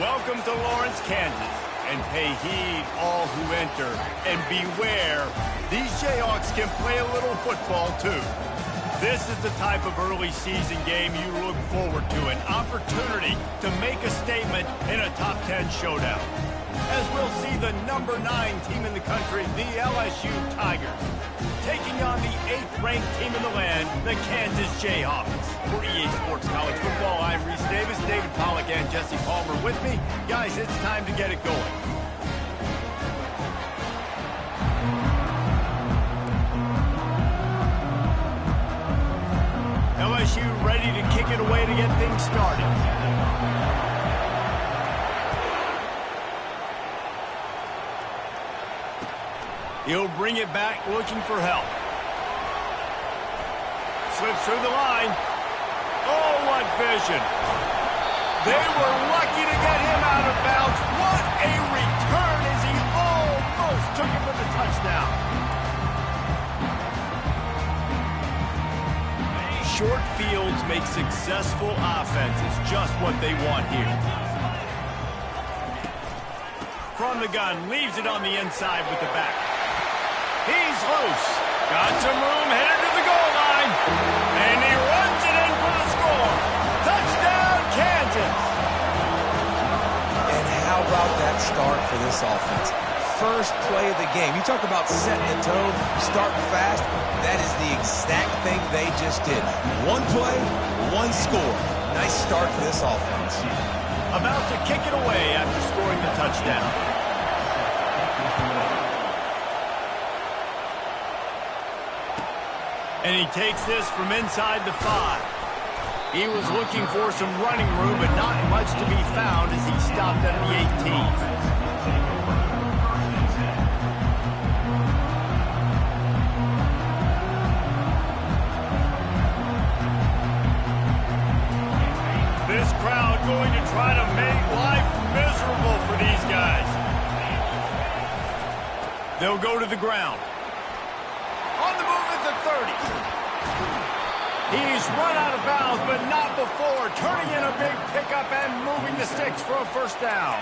Welcome to Lawrence, Kansas, and pay heed all who enter, and beware, these Jayhawks can play a little football too. This is the type of early season game you look forward to, an opportunity to make a statement in a top 10 showdown. As we'll see the number 9 team in the country, the LSU Tigers, taking on the 8th-ranked team in the land, the Kansas Jayhawks. For EA Sports College Football, I'm Reese Davis, David Pollack, and Jesse Palmer with me. Guys, it's time to get it going. LSU ready to kick it away to get things started. He'll bring it back looking for help. Slips through the line. Oh, what vision. They were lucky to get him out of bounds. What a return as he almost took it for the touchdown. Short fields make successful offenses, just what they want here. From the gun, leaves it on the inside with the back. He's loose. Got some room, headed to the goal line. And he runs it in for the score. Touchdown, Kansas. And how about that start for this offense? First play of the game. You talk about setting the tone, starting fast. That is the exact thing they just did. One play, one score. Nice start for this offense. About to kick it away after scoring the touchdown. And he takes this from inside the 5. He was looking for some running room, but not much to be found as he stopped at the 18. This crowd going to try to make life miserable for these guys. They'll go to the ground. On the move at the 30. He's run out of bounds, but not before turning in a big pickup and moving the sticks for a first down.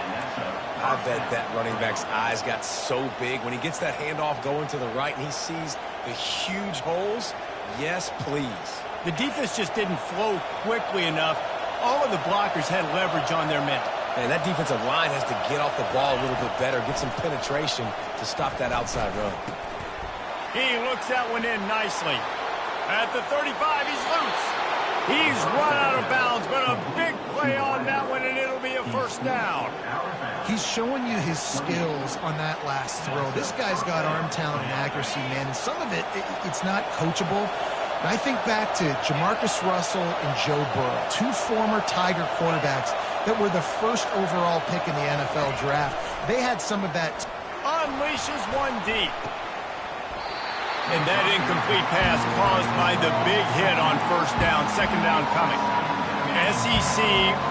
I bet that running back's eyes got so big when he gets that handoff going to the right and he sees the huge holes. Yes, please. The defense just didn't flow quickly enough. All of the blockers had leverage on their men. Man, that defensive line has to get off the ball a little bit better, get some penetration to stop that outside run. He looks that one in nicely. At the 35, he's loose. He's run out of bounds, but a big play on that one, and it'll be a first down. He's showing you his skills on that last throw. This guy's got arm talent and accuracy, man, and some of it's not coachable. And I think back to Jamarcus Russell and Joe Burrow, 2 former Tiger quarterbacks that were the first overall pick in the NFL draft. They had some of that. Unleashes one deep. And that incomplete pass caused by the big hit on first down, second down coming. SEC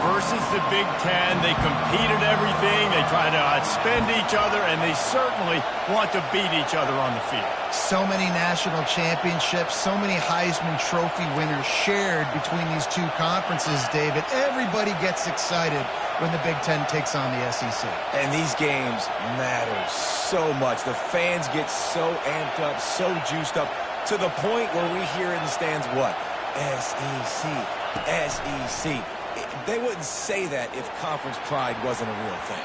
versus the Big Ten. They competed everything. They try to outspend each other, and they certainly want to beat each other on the field. So many national championships, so many Heisman Trophy winners shared between these two conferences, David. Everybody gets excited when the Big Ten takes on the SEC. And these games matter so much. The fans get so amped up, so juiced up, to the point where we hear in the stands what? SEC, SEC. They wouldn't say that if conference pride wasn't a real thing.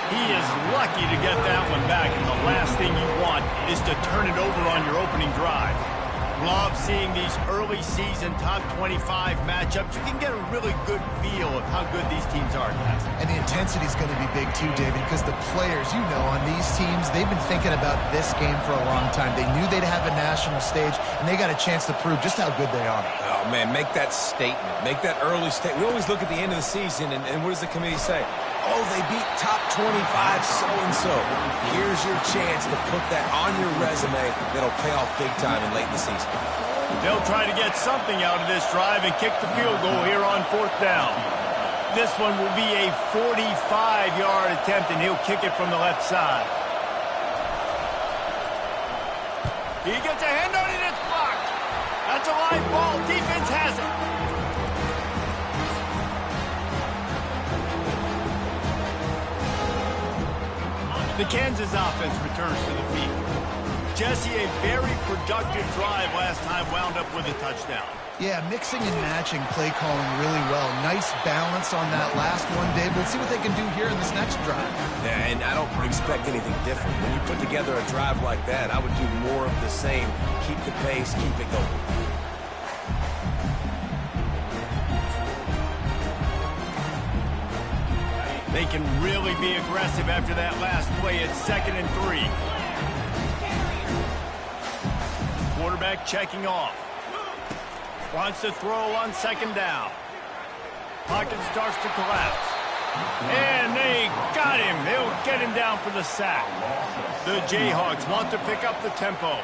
He is lucky to get that one back, and the last thing you want is to turn it over on your opening drive. Love seeing these early season top 25 matchups. You can get a really good feel of how good these teams are, guys. And the intensity is going to be big too, David, because the players, you know, on these teams, they've been thinking about this game for a long time. They knew they'd have a national stage, and they got a chance to prove just how good they are. Oh, man, make that statement. Make that early statement. We always look at the end of the season, and what does the committee say? Oh, they beat top 25 so-and-so. Here's your chance to put that on your resume that'll pay off big time in late in the season. They'll try to get something out of this drive and kick the field goal here on fourth down. This one will be a 45-yard attempt, and he'll kick it from the left side. He gets a hand on it, it's blocked. That's a live ball. Defense has it. The Kansas offense returns to the field. Jesse, a very productive drive last time wound up with a touchdown. Yeah, mixing and matching play calling really well. Nice balance on that last one, Dave. Let's see what they can do here in this next drive. Yeah, and I don't expect anything different. When you put together a drive like that, I would do more of the same. Keep the pace, keep it going. They can really be aggressive after that last play at 2nd and 3. Quarterback checking off. Wants to throw on 2nd down. Pocket starts to collapse. And they got him. They'll get him down for the sack. The Jayhawks want to pick up the tempo.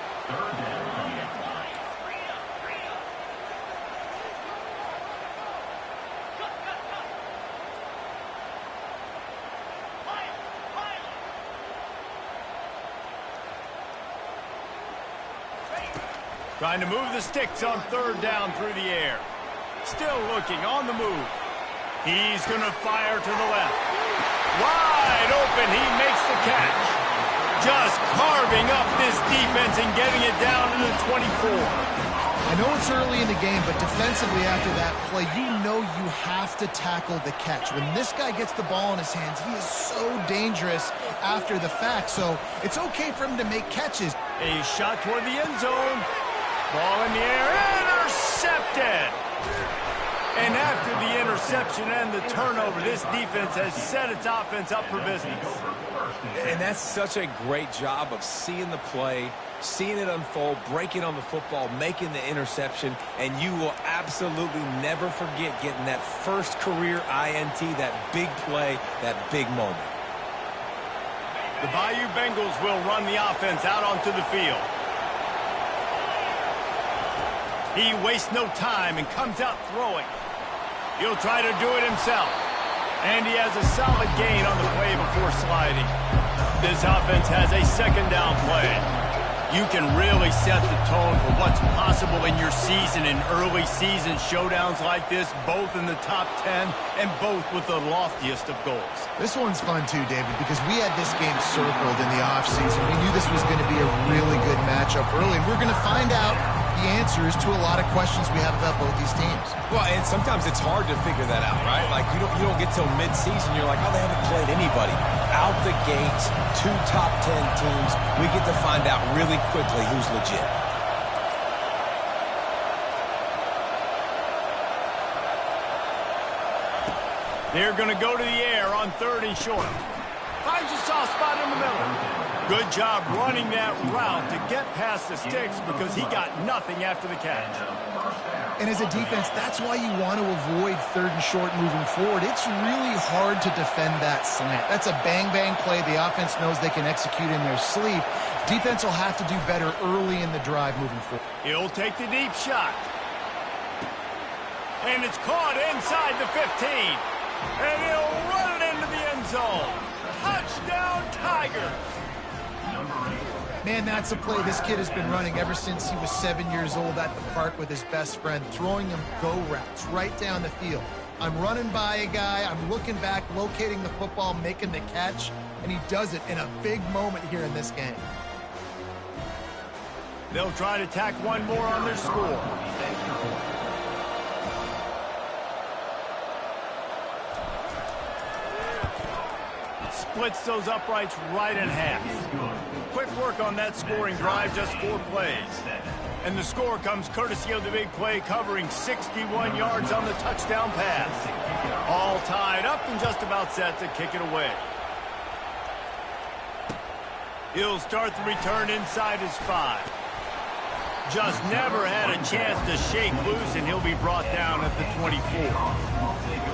Trying to move the sticks on 3rd down through the air. Still looking on the move. He's going to fire to the left. Wide open. He makes the catch. Just carving up this defense and getting it down to the 24. I know it's early in the game, but defensively after that play, you know you have to tackle the catch. When this guy gets the ball in his hands, he is so dangerous after the fact. So it's okay for him to make catches. A shot toward the end zone. Ball in the air, intercepted! And after the interception and the turnover, this defense has set its offense up for business. And that's such a great job of seeing the play, seeing it unfold, breaking on the football, making the interception, and you will absolutely never forget getting that first career INT, that big play, that big moment. The Bayou Bengals will run the offense out onto the field. He wastes no time and comes out throwing. He'll try to do it himself. And he has a solid gain on the play before sliding. This offense has a 2nd down play. You can really set the tone for what's possible in your season in early season showdowns like this, both in the top 10 and both with the loftiest of goals. This one's fun too, David, because we had this game circled in the offseason. We knew this was going to be a really good matchup early, and we're going to find out the answers to a lot of questions we have about both these teams. Well, and sometimes it's hard to figure that out, right? Like, you don't get till mid-season, you're like, oh, they haven't played anybody. Out the gates, 2 top 10 teams, we get to find out really quickly who's legit. They're going to go to the air on 3rd and short. Finds a soft spot in the middle. Good job running that route to get past the sticks because he got nothing after the catch. And as a defense, that's why you want to avoid 3rd and short moving forward. It's really hard to defend that slant. That's a bang-bang play. The offense knows they can execute in their sleep. Defense will have to do better early in the drive moving forward. He'll take the deep shot. And it's caught inside the 15. And he'll run it into the end zone. Touchdown, Tigers! Man, that's a play this kid has been running ever since he was 7 years old at the park with his best friend, throwing him go routes right down the field. I'm running by a guy, I'm looking back, locating the football, making the catch, and he does it in a big moment here in this game. They'll try to tack one more on their score. Splits those uprights right in half. Quick work on that scoring drive, just 4 plays. And the score comes courtesy of the big play covering 61 yards on the touchdown pass. All tied up and just about set to kick it away. He'll start the return inside his 5. Just never had a chance to shake loose, and he'll be brought down at the 24.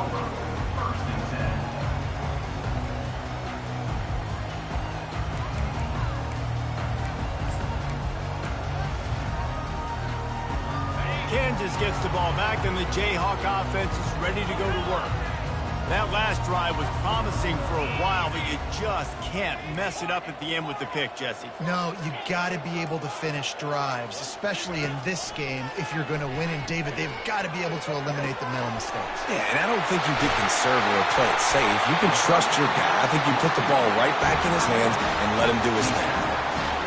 Kansas gets the ball back, and the Jayhawk offense is ready to go to work. That last drive was promising for a while, but you just can't mess it up at the end with the pick, Jesse. No, you got to be able to finish drives, especially in this game. If you're going to win, and David, they've got to be able to eliminate the mental mistakes. Yeah, and I don't think you get conservative or play it safe. You can trust your guy. I think you put the ball right back in his hands and let him do his thing.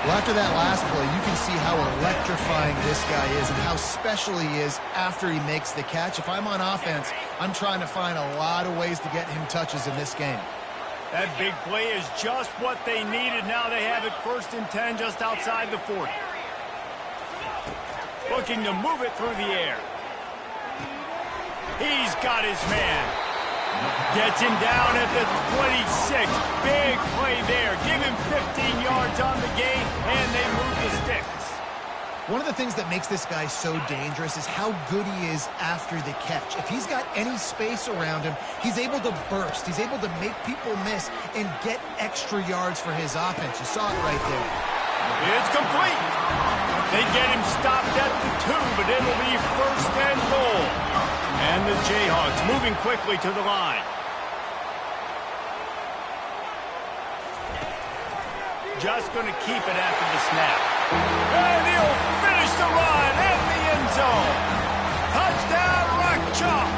Well, after that last play, you can see how electrifying this guy is and how special he is after he makes the catch. If I'm on offense, I'm trying to find a lot of ways to get him touches in this game. That big play is just what they needed. Now they have it 1st and 10 just outside the 40. Looking to move it through the air. He's got his man. Gets him down at the 26. Big play there. Give him 15 yards on the game, and they move the sticks. One of the things that makes this guy so dangerous is how good he is after the catch. If he's got any space around him, he's able to burst. He's able to make people miss and get extra yards for his offense. You saw it right there. It's complete. They get him stopped at the 2, but it'll be 1st and goal. And the Jayhawks moving quickly to the line. Just going to keep it after the snap. And he'll finish the run in the end zone. Touchdown, Rock Chalk.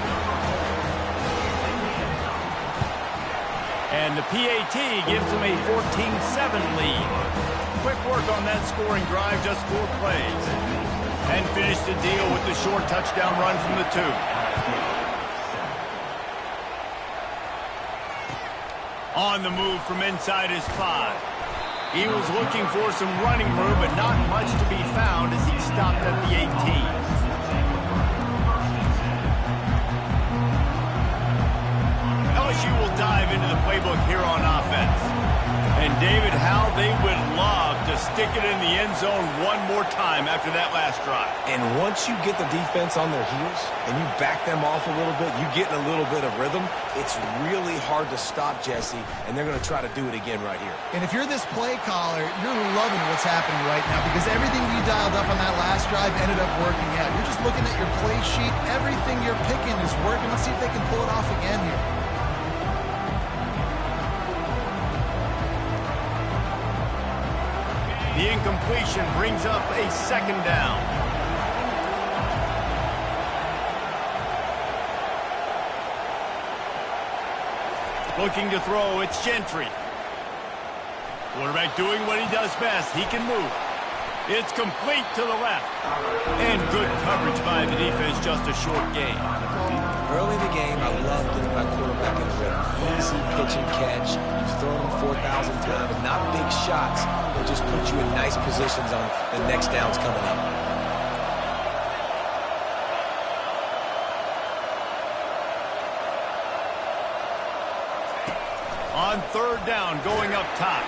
And the PAT gives them a 14-7 lead. Quick work on that scoring drive, just 4 plays. And finish the deal with the short touchdown run from the 2. On the move from inside his 5. He was looking for some running room, but not much to be found as he stopped at the 18. LSU will dive into the playbook here on offense. And David, how they would love to stick it in the end zone one more time after that last drive. And once you get the defense on their heels and you back them off a little bit, you get in a little bit of rhythm, it's really hard to stop Jesse, and they're going to try to do it again right here. And if you're this play caller, you're loving what's happening right now because everything you dialed up on that last drive ended up working out. You're just looking at your play sheet. Everything you're picking is working. Let's see if they can pull it off again here. The incompletion brings up a 2nd down. Looking to throw, it's Gentry. Quarterback doing what he does best. He can move. It's complete to the left. And good coverage by the defense, just a short gain. Early in the game, I love getting my quarterback in the rhythm. Easy pitch and catch. You've thrown him 4,000 times, but not big shots. They'll just put you in nice positions on the next downs coming up. On 3rd down, going up top.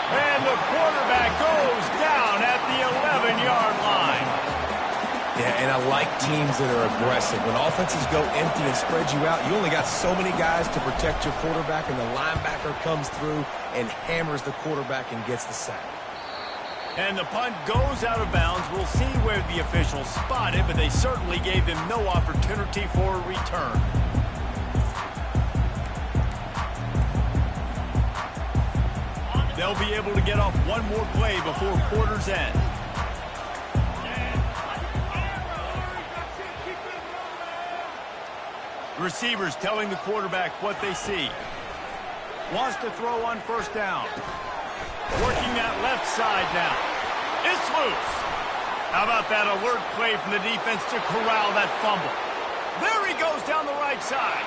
And the quarterback goes down at the 11-yard line. Yeah, and I like teams that are aggressive. When offenses go empty and spread you out, you only got so many guys to protect your quarterback, and the linebacker comes through and hammers the quarterback and gets the sack. And the punt goes out of bounds. We'll see where the officials spot it, but they certainly gave him no opportunity for a return. They'll be able to get off one more play before quarter's end. Receivers telling the quarterback what they see. Wants to throw on 1st down. Working that left side now. It's loose. How about that alert play from the defense to corral that fumble? There he goes down the right side.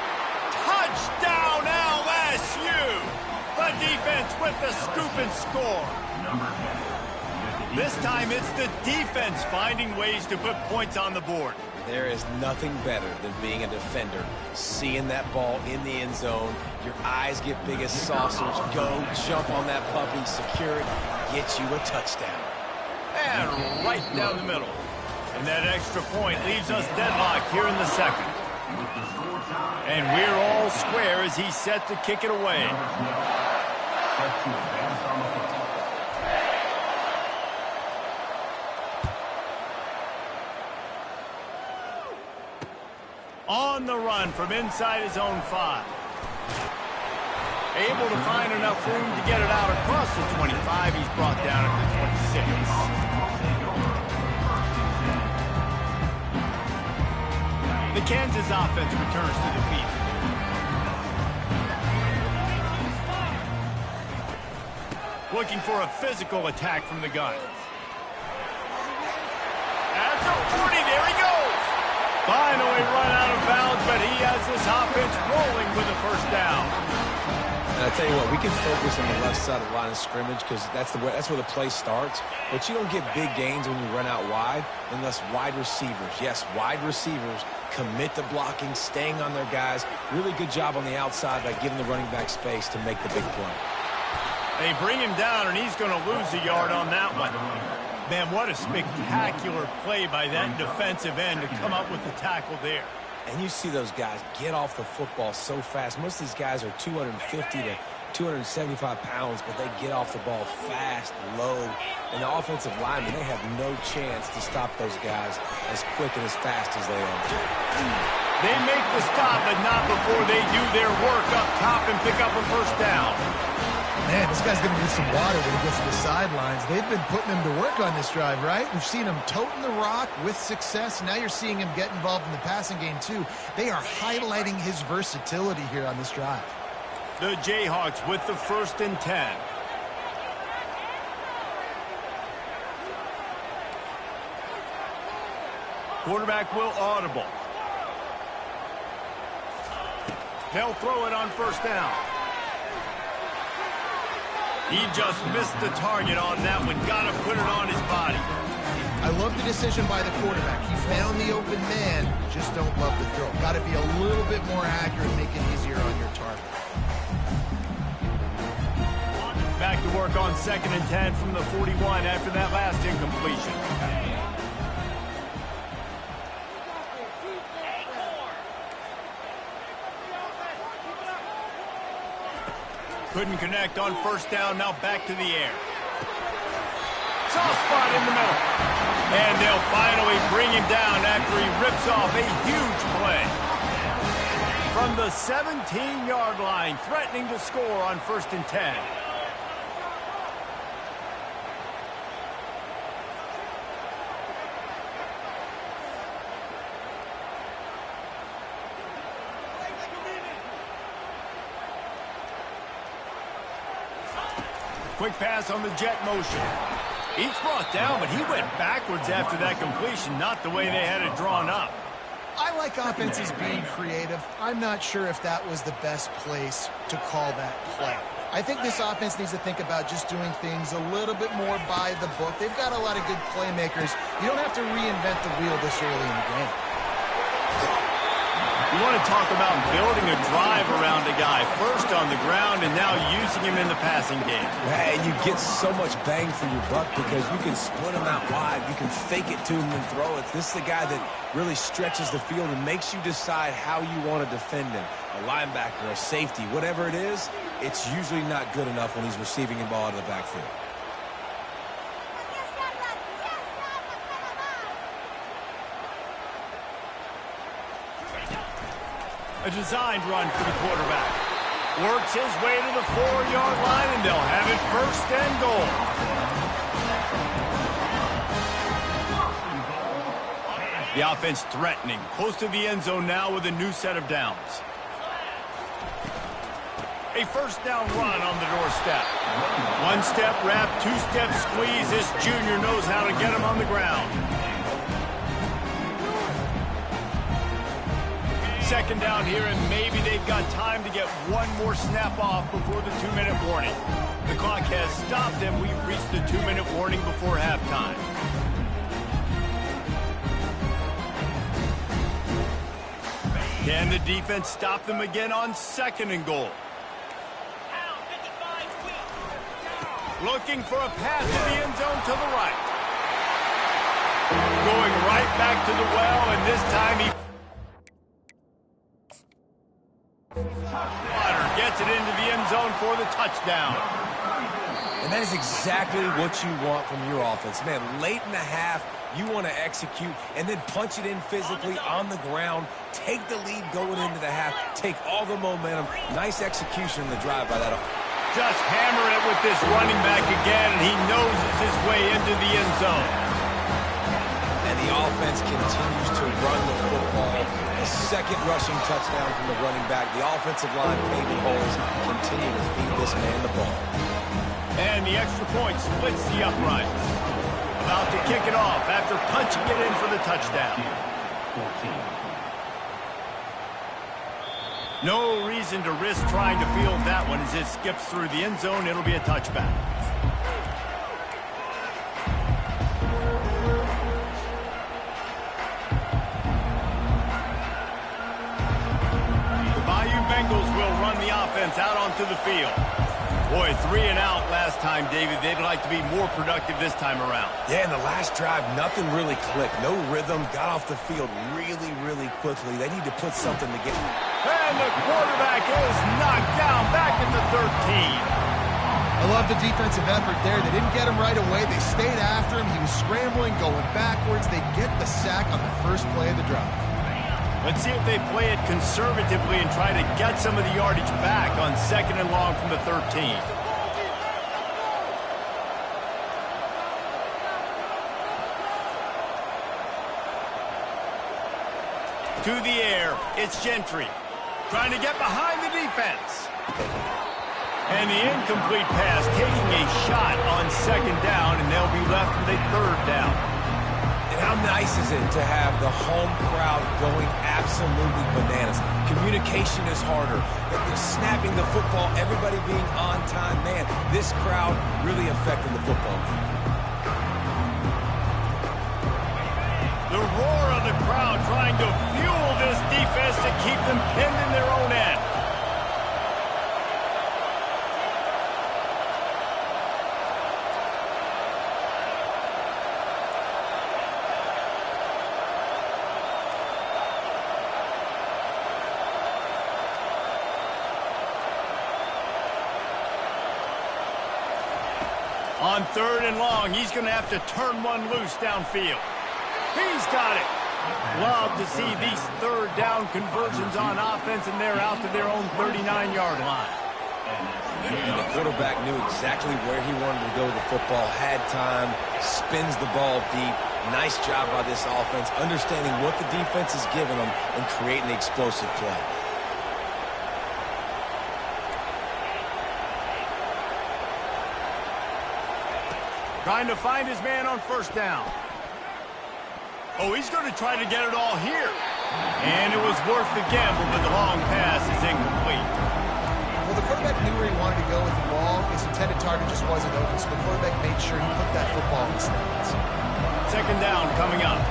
Touchdown LSU. The defense with the scoop and score. This time it's the defense finding ways to put points on the board. There is nothing better than being a defender, seeing that ball in the end zone. Your eyes get big as saucers. Go, jump on that puppy, secure it, get you a touchdown. And right down the middle. And that extra point leaves us deadlocked here in the 2nd. And we're all square as he's set to kick it away. On the run from inside his own 5. Able to find enough room to get it out across the 25. He's brought down at the 26. The Kansas offense returns to the field. Looking for a physical attack from the gun. At the 40, there he goes. Finally run out of bounds, but he has this offense rolling with a first down. And I tell you what, we can focus on the left side of the line of scrimmage because that's where the play starts. But you don't get big gains when you run out wide unless wide receivers, yes, wide receivers, commit to blocking, staying on their guys. Really good job on the outside by giving the running back space to make the big play. They bring him down, and he's going to lose a yard on that one. Man, what a spectacular play by that defensive end to come up with the tackle there. And you see those guys get off the football so fast. Most of these guys are 250 to 275 pounds, but they get off the ball fast, low. And the offensive linemen, they have no chance to stop those guys as quick and as fast as they are. They make the stop, but not before they do their work up top and pick up a first down. Man, this guy's going to need some water when he gets to the sidelines. They've been putting him to work on this drive, right? We've seen him toting the rock with success. Now you're seeing him get involved in the passing game, too. They are highlighting his versatility here on this drive. The Jayhawks with the 1st and 10. Quarterback will audible. They'll throw it on first down. He just missed the target on that one. Got to put it on his body. I love the decision by the quarterback. He found the open man. Just don't love the throw. Got to be a little bit more accurate, make it easier on your target. Back to work on 2nd and 10 from the 41 after that last incompletion. Couldn't connect on first down. Now back to the air. Soft spot in the middle. And they'll finally bring him down after he rips off a huge play. From the 17-yard line, threatening to score on 1st and 10. Quick pass on the jet motion. He's brought down, but he went backwards after that completion, not the way they had it drawn up. I like offenses being creative. I'm not sure if that was the best place to call that play. I think this offense needs to think about just doing things a little bit more by the book. They've got a lot of good playmakers. You don't have to reinvent the wheel this early in the game. You want to talk about building a drive around a guy, first on the ground and now using him in the passing game. And you get so much bang for your buck because you can split him out wide. You can fake it to him and throw it. This is the guy that really stretches the field and makes you decide how you want to defend him. A linebacker, a safety, whatever it is, it's usually not good enough when he's receiving the ball out of the backfield. A designed run for the quarterback. Works his way to the 4-yard line, and they'll have it 1st and goal. The offense threatening. Close to the end zone now with a new set of downs. A first down run on the doorstep. 1-step wrap, 2-step squeeze. This junior knows how to get him on the ground. 2nd down here, and maybe they've got time to get one more snap off before the 2-minute warning. The clock has stopped, and we've reached the 2-minute warning before halftime. Can the defense stop them again on 2nd and goal? Looking for a pass to the end zone to the right. Going right back to the well, and this time he gets it into the end zone for the touchdown. And that is exactly what you want from your offense. Man, late in the half, you want to execute and then punch it in physically on the ground, take the lead going into the half, take all the momentum. Nice execution in the drive by that. Just hammer it with this running back again, and he noses his way into the end zone. And the offense continues to run the football. A second rushing touchdown from the running back. The offensive line paving holes, continue to feed this man the ball. And the extra point splits the uprights. About to kick it off after punching it in for the touchdown. No reason to risk trying to field that one as it skips through the end zone. It'll be a touchback. The Bayou Bengals will run the offense out onto the field. Boy, 3 and out last time, David. They'd like to be more productive this time around. Yeah, in the last drive, nothing really clicked. No rhythm. Got off the field really, really quickly. They need to put something together. And the quarterback is knocked down back at the 13. I love the defensive effort there. They didn't get him right away. They stayed after him. He was scrambling, going backwards. They get the sack on the first play of the drive. Let's see if they play it conservatively and try to get some of the yardage back on 2nd and long from the 13. To the air, it's Gentry. Trying to get behind the defense. And the incomplete pass taking a shot on 2nd down, and they'll be left with a 3rd down. And how nice is it to have the home crowd going absolutely bananas? Communication is harder. They're snapping the football, everybody being on time. Man, this crowd really affecting the football game. The roar of the crowd trying to fuel this defense to keep them pinned in their own end. On 3rd and long, he's going to have to turn one loose downfield. He's got it. Love to see these 3rd down conversions on offense, and they're out to their own 39-yard line. And the quarterback knew exactly where he wanted to go with the football, had time, spins the ball deep. Nice job by this offense, understanding what the defense is giving them and creating the explosive play. Trying to find his man on 1st down. Oh, he's going to try to get it all here. And it was worth the gamble, but the long pass is incomplete. Well, the quarterback knew where he wanted to go with the ball. His intended target just wasn't open, so the quarterback made sure he put that football in the stands. 2nd down coming up.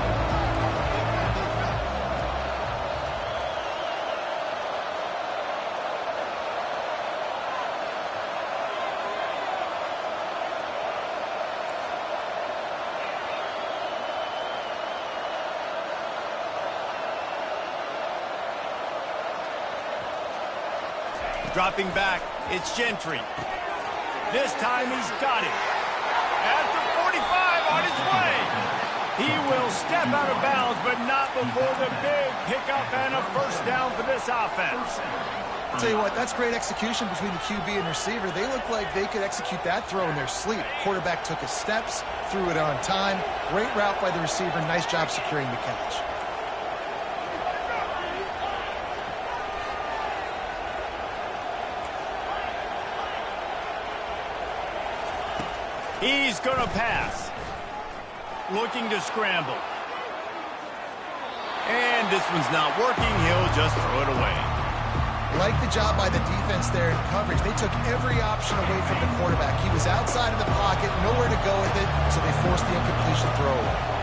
Dropping back, it's Gentry. This time he's got it. At the 45 on his way. He will step out of bounds, but not before the big pickup and a 1st down for this offense. I'll tell you what, that's great execution between the QB and receiver. They look like they could execute that throw in their sleep. Quarterback took his steps, threw it on time. Great route by the receiver. Nice job securing the catch. He's going to pass. Looking to scramble. And this one's not working. He'll just throw it away. Like the job by the defense there in coverage. They took every option away from the quarterback. He was outside of the pocket, nowhere to go with it, so they forced the incompletion throw away.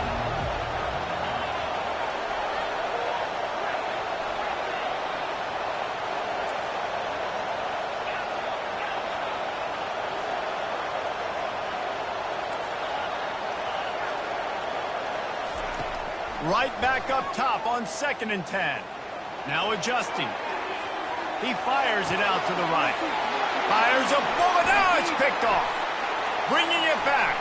Right back up top on 2nd and 10. Now adjusting. He fires it out to the right. Fires a bullet. Now it's picked off. bringing it back.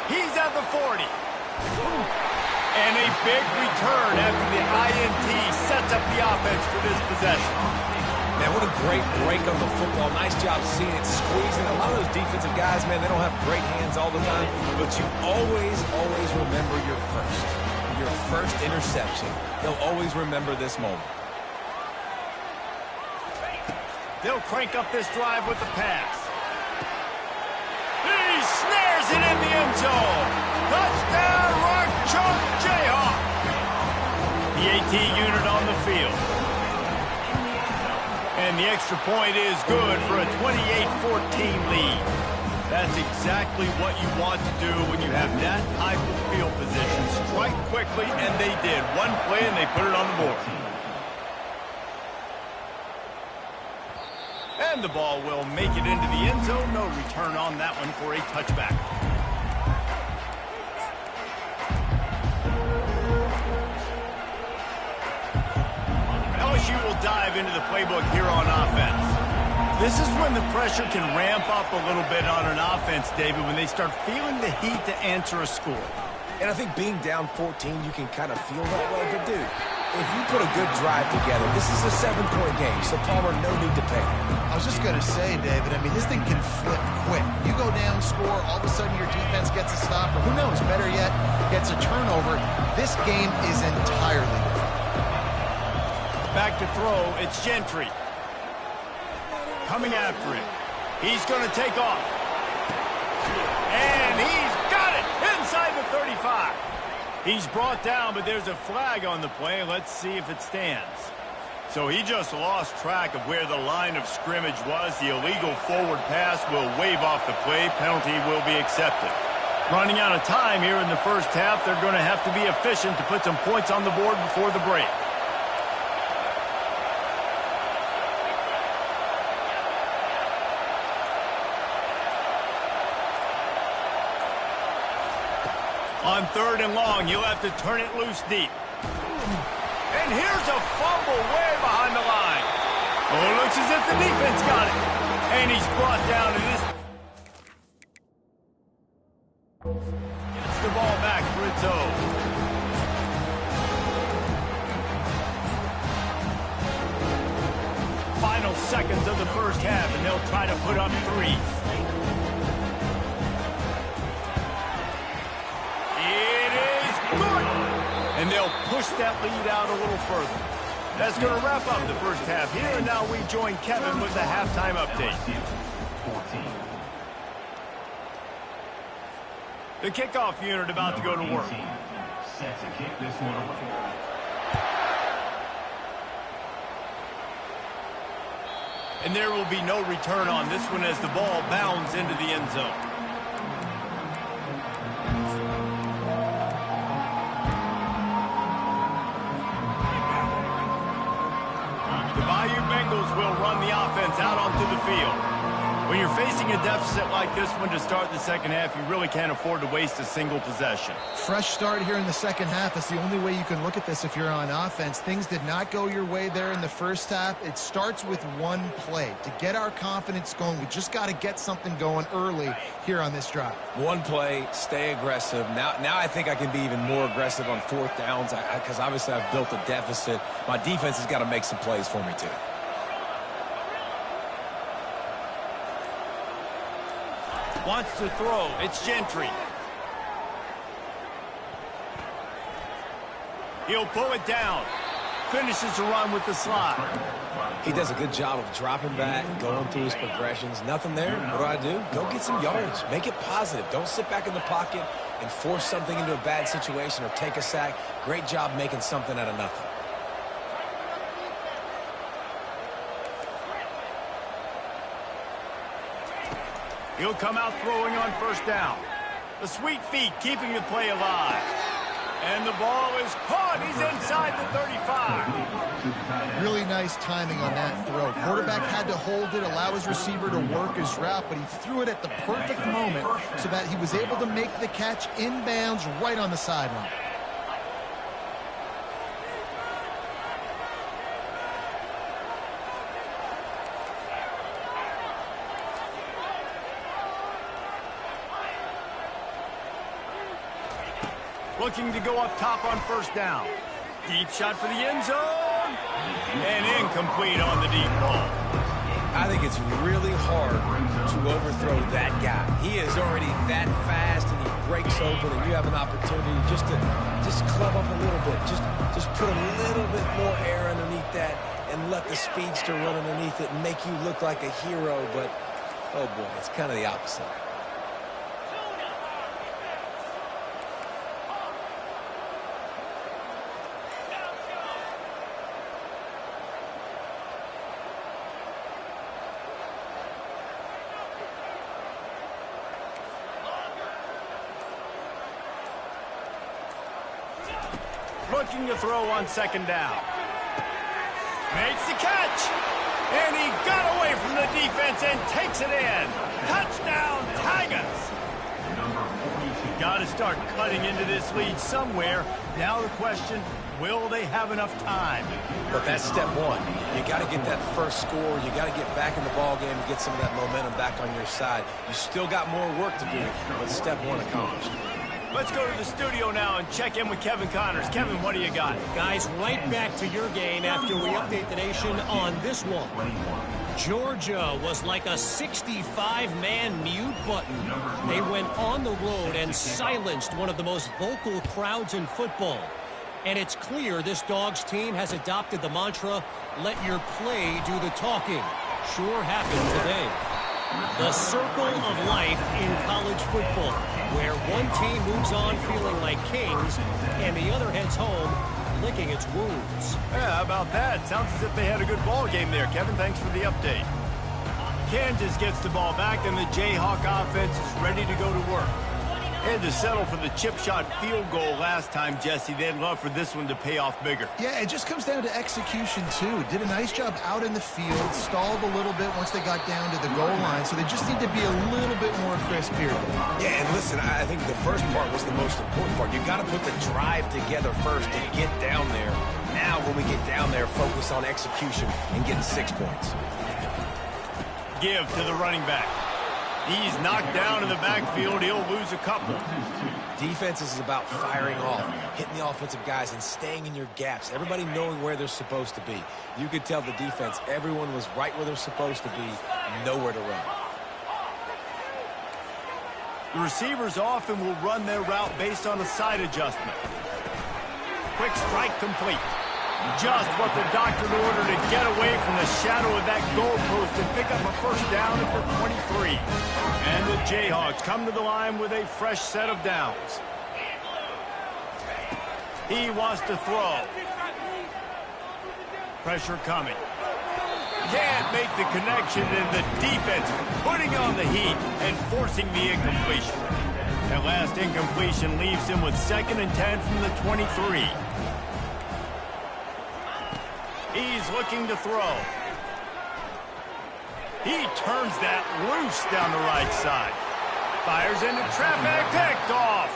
He's at the 40. And a big return after the INT sets up the offense for this possession. Man, what a great break on the football. Nice job seeing it, squeezing. A lot of those defensive guys, man, they don't have great hands all the time, but you always remember your first interception. They'll always remember this moment. They'll crank up this drive with the pass. He snares it in the end zone. Touchdown, Rock Chalk Jayhawk. The AT unit on the field. And the extra point is good for a 28-14 lead. That's exactly what you want to do when you have that type of field position. Strike quickly, and they did. One play, and they put it on the board. And the ball will make it into the end zone. No return on that one for a touchback. LSU will dive into the playbook here on offense. This is when the pressure can ramp up a little bit on an offense, David, when they start feeling the heat to answer a score. And I think being down 14, you can kind of feel that way. But, dude, if you put a good drive together, this is a 7-point game, so Palmer, no need to panic. I was just going to say, David, I mean, this thing can flip quick. You go down, score, all of a sudden your defense gets a stop, or who knows, better yet, gets a turnover. This game is entirely different. Back to throw, it's Gentry. Coming after him. He's going to take off. And he's got it inside the 35. He's brought down, but there's a flag on the play. Let's see if it stands. So he just lost track of where the line of scrimmage was. The illegal forward pass will wave off the play. Penalty will be accepted. Running out of time here in the first half. They're going to have to be efficient to put some points on the board before the break. On 3rd and long, you'll have to turn it loose deep. And here's a fumble way behind the line. Oh, it looks as if the defense got it. And he's brought down to this. Gets the ball back for its own. Final seconds of the first half, and they'll try to put up 3. And they'll push that lead out a little further. That's going to wrap up the first half here, and now we join Kevin with the halftime update. The kickoff unit about to go to work. Set to kick this one away. And there will be no return on this one as the ball bounds into the end zone. Bengals will run the offense out onto the field. When you're facing a deficit like this one to start the second half, you really can't afford to waste a single possession. Fresh start here in the second half. That's the only way you can look at this if you're on offense. Things did not go your way there in the first half. It starts with one play. To get our confidence going, we just got to get something going early here on this drive. One play, stay aggressive. Now I think I can be even more aggressive on 4th downs because obviously I've built a deficit. My defense has got to make some plays for me too. Wants to throw. It's Gentry. He'll pull it down. Finishes the run with the slide. He does a good job of dropping back, going through his progressions. Nothing there. What do? Go get some yards. Make it positive. Don't sit back in the pocket and force something into a bad situation or take a sack. Great job making something out of nothing. He'll come out throwing on 1st down. The sweet feet keeping the play alive. And the ball is caught. He's inside the 35. Really nice timing on that throw. Quarterback had to hold it, allow his receiver to work his route, but he threw it at the perfect moment so that he was able to make the catch inbounds right on the sideline. looking to go up top on first down. Deep shot for the end zone. And incomplete on the deep ball. I think it's really hard to overthrow that guy. He is already that fast, and he breaks open, and you have an opportunity just to club up a little bit. Just put a little bit more air underneath that and let the speedster run underneath it and make you look like a hero. But, oh boy, it's kind of the opposite. Looking to throw on second down. Makes the catch. And he got away from the defense and takes it in. Touchdown, Tigers. Got to start cutting into this lead somewhere. Now the question, will they have enough time? But that's step one. You got to get that first score. You got to get back in the ball game and get some of that momentum back on your side. You still got more work to do, but step one accomplished. Let's go to the studio now and check in with Kevin Connors. Kevin, what do you got? Guys, right back to your game after we update the nation on this one. Georgia was like a 65-man mute button. They went on the road and silenced one of the most vocal crowds in football. And it's clear this Dogs team has adopted the mantra, let your play do the talking. Sure happened today. The circle of life in college football, where one team moves on feeling like kings and the other heads home licking its wounds. Yeah, how about that? Sounds as if they had a good ball game there. Kevin, thanks for the update. Kansas gets the ball back, and the Jayhawk offense is ready to go to work. Had to settle for the chip shot field goal last time, Jesse. They'd love for this one to pay off bigger. Yeah, it just comes down to execution, too. Did a nice job out in the field, stalled a little bit once they got down to the goal line, so they just need to be a little bit more crisp here. Yeah, and listen, I think the first part was the most important part. You got to put the drive together first to get down there. Now, when we get down there, focus on execution and getting 6 points. Give to the running back. He's knocked down in the backfield. He'll lose a couple. Defense is about firing off, hitting the offensive guys, and staying in your gaps. Everybody knowing where they're supposed to be. You could tell the defense, everyone was right where they're supposed to be, nowhere to run. The receivers often will run their route based on a side adjustment. Quick strike complete. Just what the doctor ordered to get away from the shadow of that goalpost and pick up a first down at the 23. And the Jayhawks come to the line with a fresh set of downs. He wants to throw. Pressure coming. Can't make the connection, and the defense putting on the heat and forcing the incompletion. That last incompletion leaves him with 2nd and 10 from the 23. He's looking to throw. He turns that loose down the right side. Fires into traffic, picked off.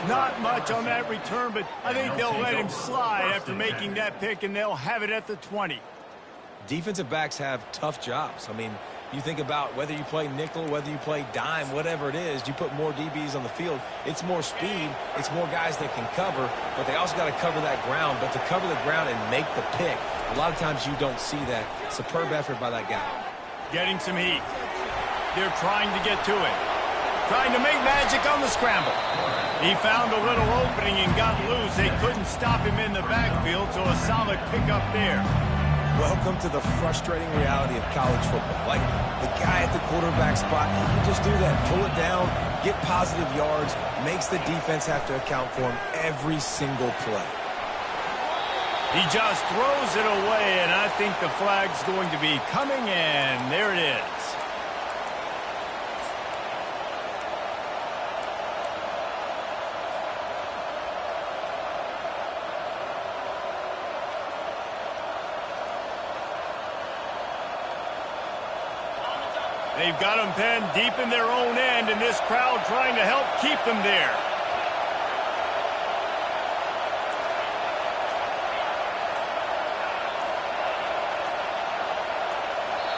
Not much on that return, but I think they'll let him slide after making that pick, and they'll have it at the 20. Defensive backs have tough jobs. I mean, you think about whether you play nickel, whether you play dime, whatever it is, you put more DBs on the field. It's more speed. It's more guys that can cover, but they also got to cover that ground. But to cover the ground and make the pick, a lot of times you don't see that. Superb effort by that guy. Getting some heat. They're trying to get to it. Trying to make magic on the scramble. He found a little opening and got loose. They couldn't stop him in the backfield, so a solid pickup there. Welcome to the frustrating reality of college football. Like, the guy at the quarterback spot, he can just do that. Pull it down, get positive yards, makes the defense have to account for him every single play. He just throws it away, and I think the flag's going to be coming, and there it is. They've got them penned deep in their own end, and this crowd trying to help keep them there.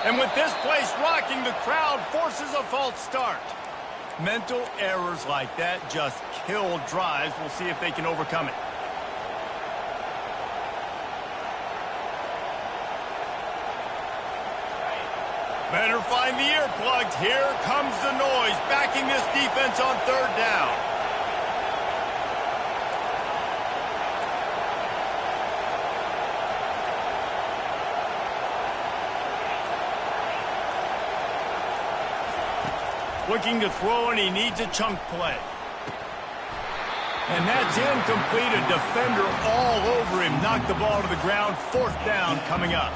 And with this place rocking, the crowd forces a false start. Mental errors like that just kill drives. We'll see if they can overcome it. Better find the earplugs. Here comes the noise, backing this defense on third down. Looking to throw, and he needs a chunk play. And that's incomplete. A defender all over him. Knocked the ball to the ground. Fourth down coming up.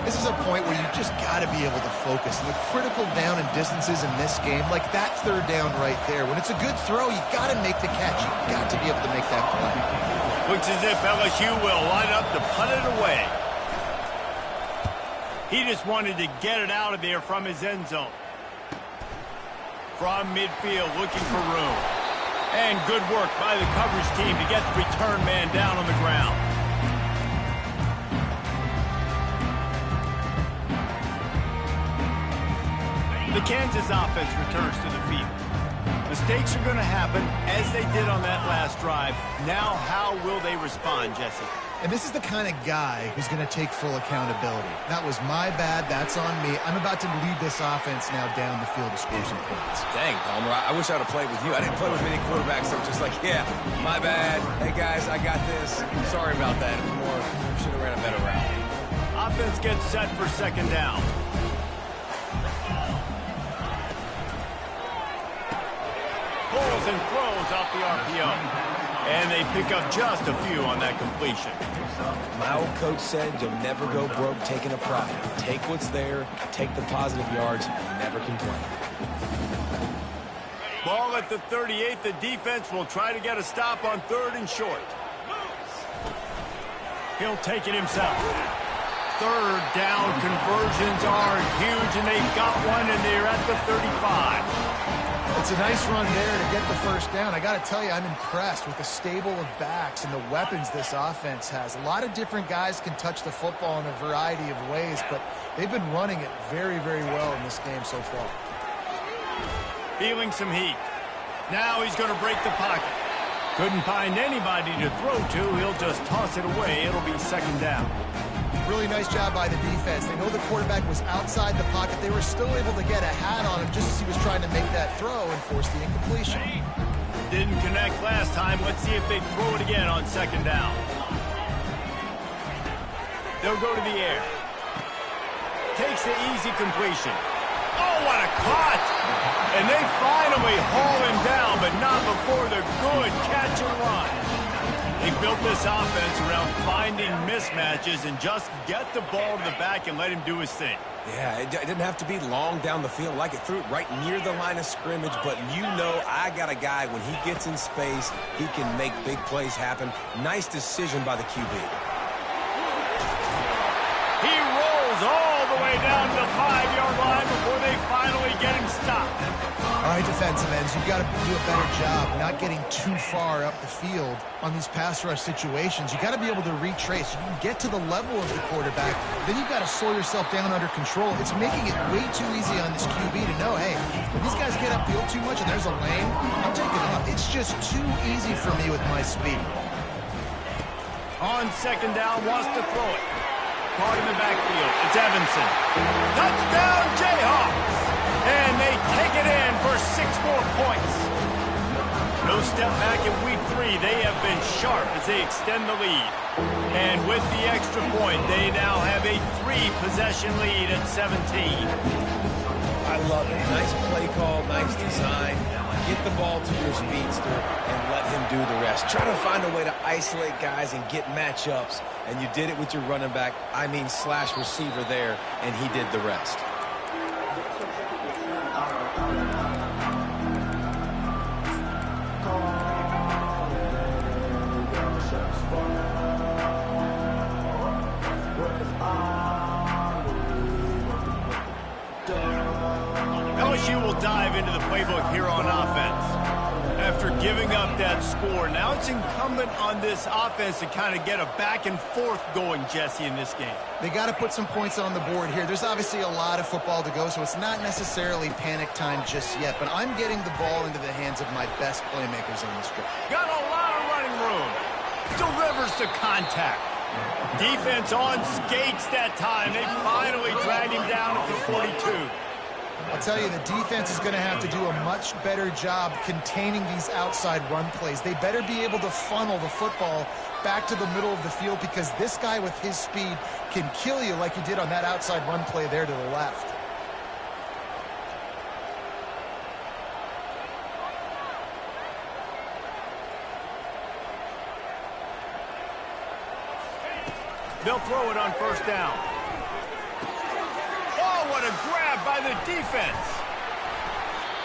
This is a point where you just got to be able to focus. The critical down and distances in this game, like that third down right there. When it's a good throw, you got to make the catch. You got to be able to make that play. Looks as if LSU will line up to punt it away. He just wanted to get it out of there from his end zone. From midfield, looking for room. And good work by the coverage team to get the return man down on the ground. The Kansas offense returns to the field. Mistakes are going to happen, as they did on that last drive. Now, how will they respond, Jesse? And this is the kind of guy who's going to take full accountability. That was my bad. That's on me. I'm about to lead this offense now down the field to score some points. Dang, Palmer, I wish I would have played with you. I didn't play with many quarterbacks that were just like, yeah, my bad. Hey, guys, I got this. Sorry about that. It was more, should have ran a better route. Offense gets set for second down. Pulls and throws out the RPO. And they pick up just a few on that completion. My old coach said you'll never go broke taking a profit. Take what's there, take the positive yards, and never complain. Ball at the 38. The defense will try to get a stop on third and short. He'll take it himself. Third down conversions are huge, and they've got one, and they're at the 35. It's a nice run there to get the first down. I got to tell you, I'm impressed with the stable of backs and the weapons this offense has. A lot of different guys can touch the football in a variety of ways, but they've been running it very, very well in this game so far. Feeling some heat. Now he's going to break the pocket. Couldn't find anybody to throw to. He'll just toss it away. It'll be second down. Really nice job by the defense. They know the quarterback was outside the pocket. They were still able to get a hat on him just as he was trying to make that throw and force the incompletion. Didn't connect last time. Let's see if they throw it again on second down. They'll go to the air. Takes the easy completion. Oh, what a cut! And they finally haul him down, but not before the good catch and run. They built this offense around finding mismatches and just get the ball to the back and let him do his thing. Yeah, it didn't have to be long down the field. Like, it threw it right near the line of scrimmage, but you know I got a guy, when he gets in space, he can make big plays happen. Nice decision by the QB. He rolls all the way down to the 5-yard line before they finally get him stopped. All right, defensive ends, you've got to do a better job not getting too far up the field on these pass rush situations. You've got to be able to retrace. You can get to the level of the quarterback, then you've got to slow yourself down under control. It's making it way too easy on this QB to know, hey, when these guys get upfield too much and there's a lane, I'm taking it up. It's just too easy for me with my speed. On second down, wants to throw it. Caught in the backfield. It's Evanson. Touchdown, Jayhawks! And they take it in for 6 more points. No step back in week 3. They have been sharp as they extend the lead. And with the extra point, they now have a 3-possession lead at 17. I love it. Nice play call, nice design. Get the ball to your speedster and let him do the rest. Try to find a way to isolate guys and get matchups. And you did it with your running back, slash receiver there, and he did the rest. LSU will dive into the playbook here on offense. After giving up that score, now it's incumbent on this offense to kind of get a back and forth going, Jesse, in this game. They got to put some points on the board here. There's obviously a lot of football to go, so it's not necessarily panic time just yet, but I'm getting the ball into the hands of my best playmakers in this drive. Got a lot of running room. Delivers to contact. Defense on skates that time. They finally dragged him down at the 42. I'll tell you, the defense is going to have to do a much better job containing these outside run plays. They better be able to funnel the football back to the middle of the field because this guy with his speed can kill you like he did on that outside run play there to the left. They'll throw it on first down. Oh, what a grab by the defense.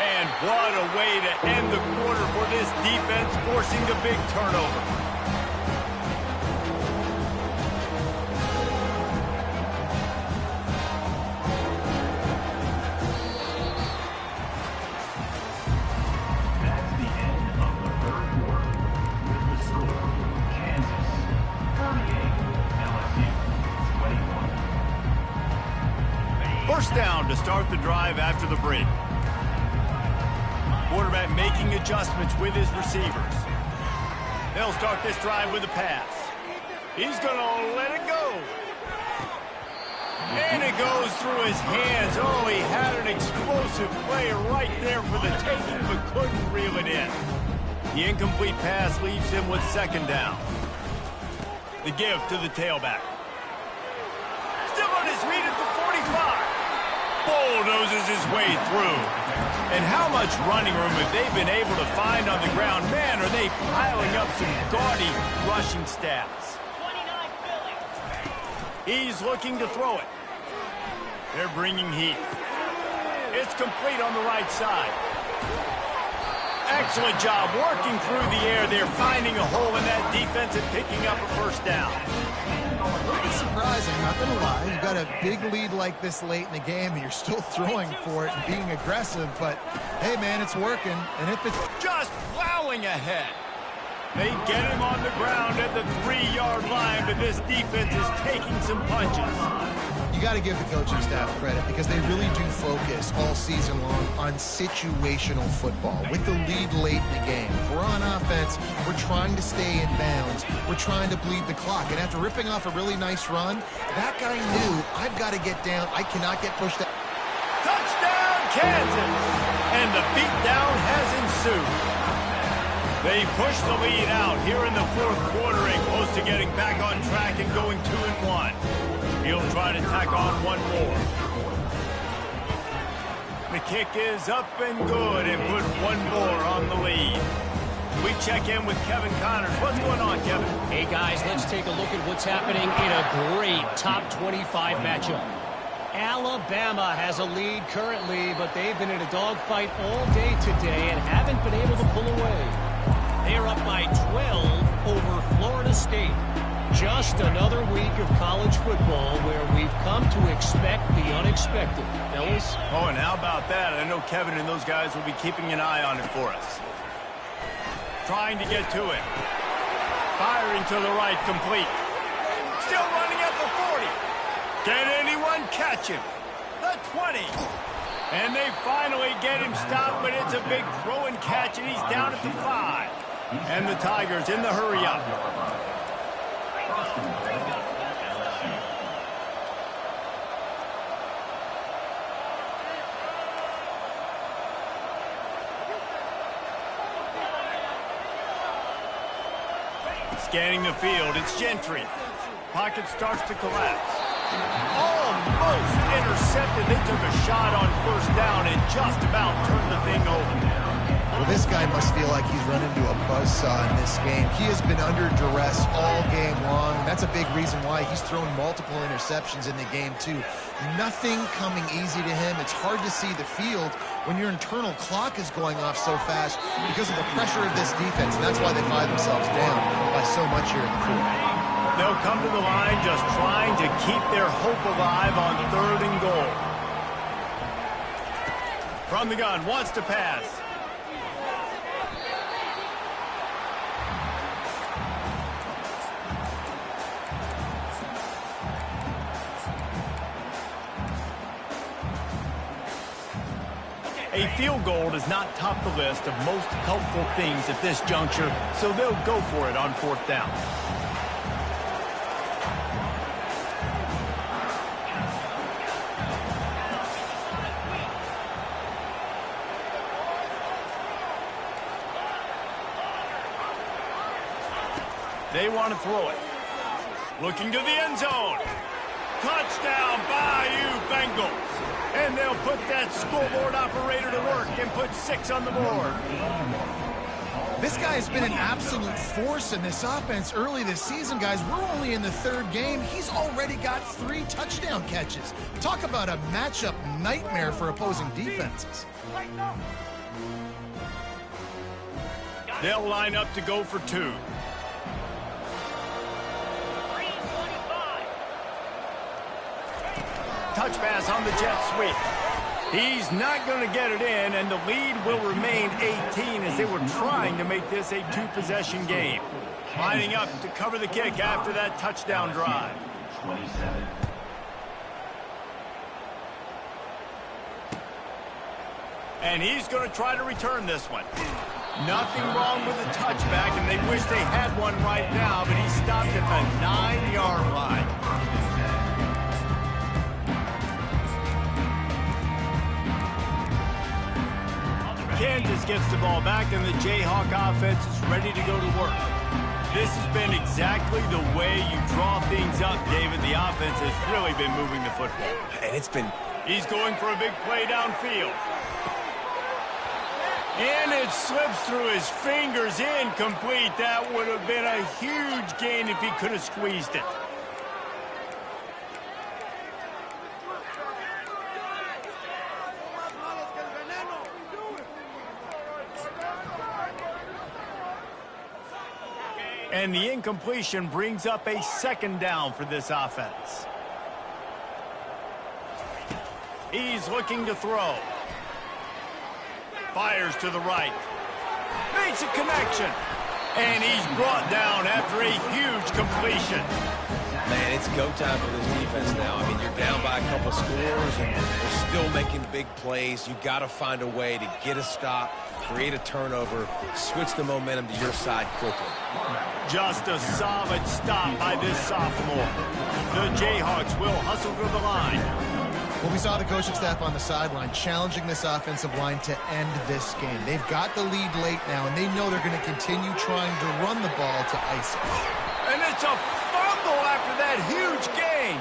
And what a way to end the quarter for this defense, forcing the big turnover. First down to start the drive after the break. Quarterback making adjustments with his receivers. They'll start this drive with a pass. He's going to let it go. And it goes through his hands. Oh, he had an explosive play right there for the taking, but couldn't reel it in. The incomplete pass leaves him with second down. The give to the tailback. Still on his feet at the 45. Bulldozes his way through. And how much running room have they been able to find on the ground? Man, are they piling up some gaudy rushing stats. He's looking to throw it. They're bringing heat. It's complete on the right side. Excellent job working through the air. They're finding a hole in that defense and picking up a first down. It's surprising, not going to lie. You've got a big lead like this late in the game, and you're still throwing for it and being aggressive. But, hey, man, it's working. And if it's just plowing ahead. They get him on the ground at the 3-yard line, but this defense is taking some punches. You got to give the coaching staff credit because they really do focus all season long on situational football. With the lead late in the game, if we're on offense, we're trying to stay in bounds. We're trying to bleed the clock. And after ripping off a really nice run, that guy knew, I've got to get down. I cannot get pushed out. Touchdown, Kansas! And the beatdown has ensued. They push the lead out here in the fourth quarter and close to getting back on track and going 2-1. He'll try to tack on one more. The kick is up and good and put one more on the lead. We check in with Kevin Connors. What's going on, Kevin? Hey, guys, let's take a look at what's happening in a great top 25 matchup. Alabama has a lead currently, but they've been in a dogfight all day today and haven't been able to pull away. They're up by 12 over Florida State. Just another week of college football where we've come to expect the unexpected. Fellas? Oh, and how about that? I know Kevin and those guys will be keeping an eye on it for us. Trying to get to it. Firing to the right, complete. Still running at the 40. Can anyone catch him? The 20. And they finally get him stopped, but it's a big throw and catch, and he's down at the 5. And the Tigers in the hurry-up. Scanning the field, it's Gentry. Pocket starts to collapse. Almost intercepted. They took a shot on first down and just about turned the thing over. Well, this guy must feel like he's run into a buzzsaw in this game. He has been under duress all game long. That's a big reason why he's thrown multiple interceptions in the game, too. Nothing coming easy to him. It's hard to see the field when your internal clock is going off so fast because of the pressure of this defense, and that's why they find themselves down by so much here in the fourth. They'll come to the line just trying to keep their hope alive on 3rd and goal. From the gun, wants to pass. A field goal does not top the list of most helpful things at this juncture, so they'll go for it on 4th down. They want to throw it. Looking to the end zone. Touchdown, Bayou Bengals. And they'll put that scoreboard operator to work and put 6 on the board. This guy has been an absolute force in this offense early this season, guys. We're only in the 3rd game. He's already got 3 touchdown catches. Talk about a matchup nightmare for opposing defenses. They'll line up to go for 2. Touch pass on the jet sweep. He's not going to get it in, and the lead will remain 18 as they were trying to make this a 2-possession game. Lining up to cover the kick after that touchdown drive. 27. And he's going to try to return this one. Nothing wrong with the touchback, and they wish they had one right now, but he stopped at the 9-yard line. Kansas gets the ball back, and the Jayhawk offense is ready to go to work. This has been exactly the way you draw things up, David. The offense has really been moving the football. And it's been... He's going for a big play downfield. And it slips through his fingers, incomplete. That would have been a huge gain if he could have squeezed it. And the incompletion brings up a 2nd down for this offense. He's looking to throw. Fires to the right. Makes a connection. And he's brought down after a huge completion. Man, it's go time for this defense now. I mean, you're down by a couple scores, and they're still making big plays. You got to find a way to get a stop, create a turnover, switch the momentum to your side quickly. Just a solid stop by this sophomore. The Jayhawks will hustle to the line. Well, we saw the coaching staff on the sideline challenging this offensive line to end this game. They've got the lead late now, and they know they're going to continue trying to run the ball to ice it. And it's a fumble after that huge gain.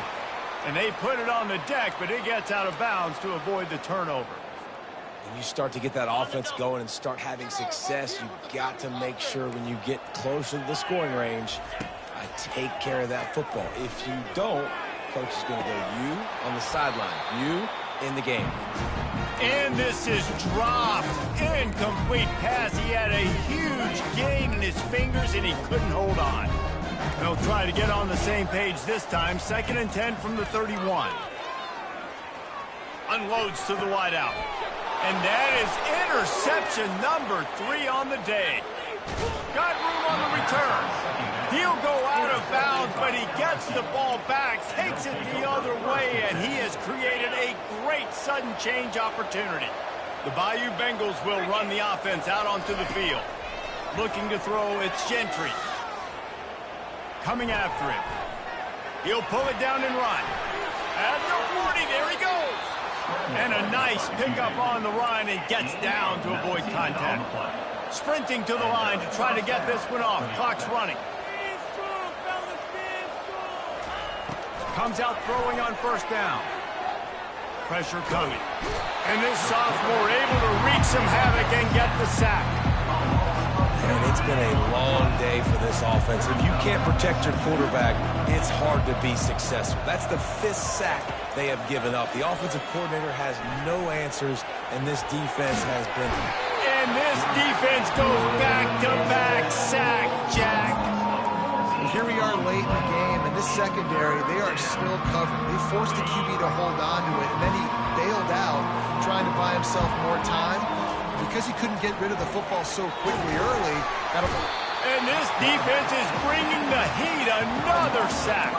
And they put it on the deck, but it gets out of bounds to avoid the turnover. When you start to get that offense going and start having success, you've got to make sure when you get closer to the scoring range, I take care of that football. If you don't, coach is going to go you on the sideline, you in the game. And this is dropped. Incomplete pass. He had a huge gain in his fingers, and he couldn't hold on. They'll try to get on the same page this time. 2nd and 10 from the 31. Unloads to the wideout. And that is interception number 3 on the day. Got room on the return. He'll go out of bounds, but he gets the ball back, takes it the other way, and he has created a great sudden change opportunity. The Bayou Bengals will run the offense out onto the field. Looking to throw, it's Gentry. Coming after him. He'll pull it down and run. At the 40, there he goes. And a nice pickup on the run and gets down to avoid contact. Sprinting to the line to try to get this one off. Clock's running. Comes out throwing on 1st down. Pressure coming. And this sophomore able to wreak some havoc and get the sack. And it's been a long day for this offense. If you can't protect your quarterback, it's hard to be successful. That's the 5th sack they have given up. The offensive coordinator has no answers, and this defense has been... And this defense goes back-to-back sack, Jack. Here we are late in the game, and this secondary, they are still covered. They forced the QB to hold on to it, and then he bailed out, trying to buy himself more time. Because he couldn't get rid of the football so quickly early, and this defense is bringing the heat. Another sack.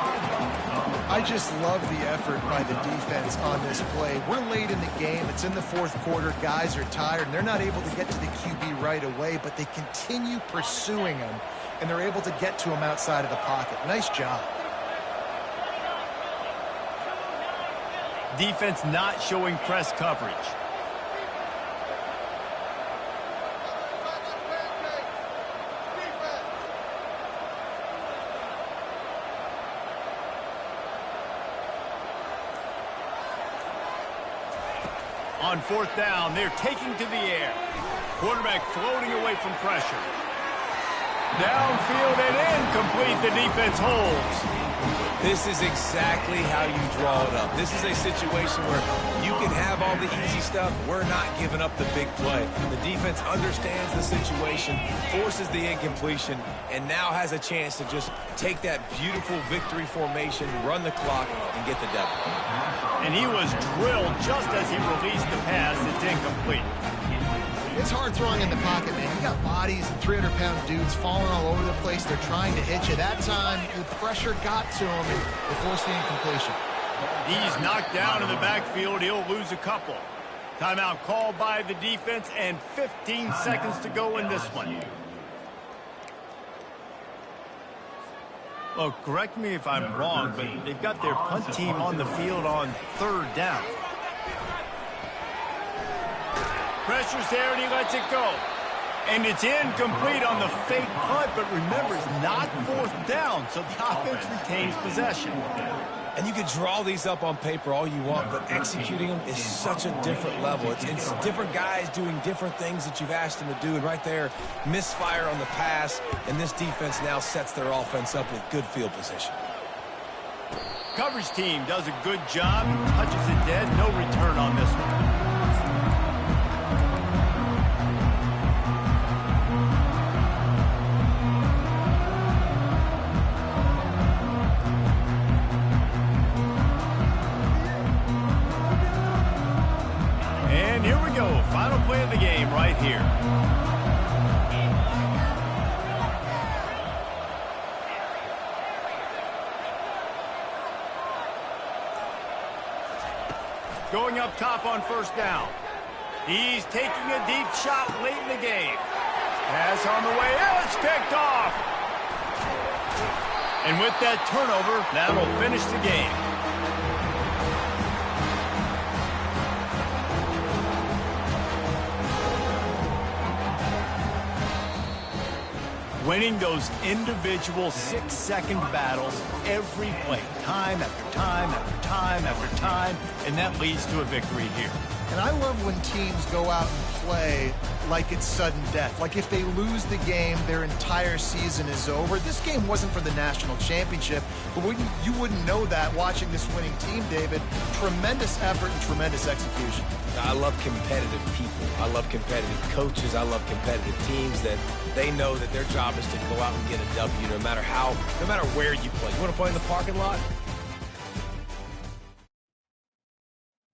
I I just love the effort by the defense on this play. We're late in the game. It's in the fourth quarter. Guys are tired, and they're not able to get to the QB right away, but they continue pursuing him, and they're able to get to him outside of the pocket. Nice job. Defense not showing press coverage. On fourth down, they're taking to the air. Quarterback floating away from pressure. Downfield and incomplete. The defense holds. This is exactly how you draw it up. This is a situation where you can have all the easy stuff. We're not giving up the big play. The defense understands the situation, forces the incompletion, and now has a chance to just take that beautiful victory formation, run the clock, and get the W. And he was drilled just as he released the pass. It's incomplete. It's hard throwing in the pocket, man. You got bodies and 300-pound dudes falling all over the place. They're trying to hit you. That time, the pressure got to him and they forced the incompletion. He's knocked down in the backfield. He'll lose a couple. Timeout called by the defense, and 15 seconds to go in this one. Well, correct me if I'm wrong, but they've got their punt team on the field on third down. Pressure's there, and he lets it go. And it's incomplete on the fake punt, but remember, it's not fourth down, so the offense retains possession. And you can draw these up on paper all you want, but executing them is such a different level. It's different guys doing different things that you've asked them to do, and right there, misfire on the pass, and this defense now sets their offense up with good field position. Coverage team does a good job, touches it dead, no return on this one. Here we go, final play of the game right here. Going up top on first down. He's taking a deep shot late in the game. Pass on the way, it's picked off. And with that turnover, that'll finish the game. Winning those individual 6-second battles every play, time after time after time after time, and that leads to a victory here. And I love when teams go out and play like it's sudden death. Like if they lose the game, their entire season is over. This game wasn't for the national championship, but you wouldn't know that watching this winning team, David. Tremendous effort and tremendous execution. I love competitive people. I love competitive coaches. I love competitive teams that they know that their job is to go out and get a W no matter where you play. You want to play in the parking lot?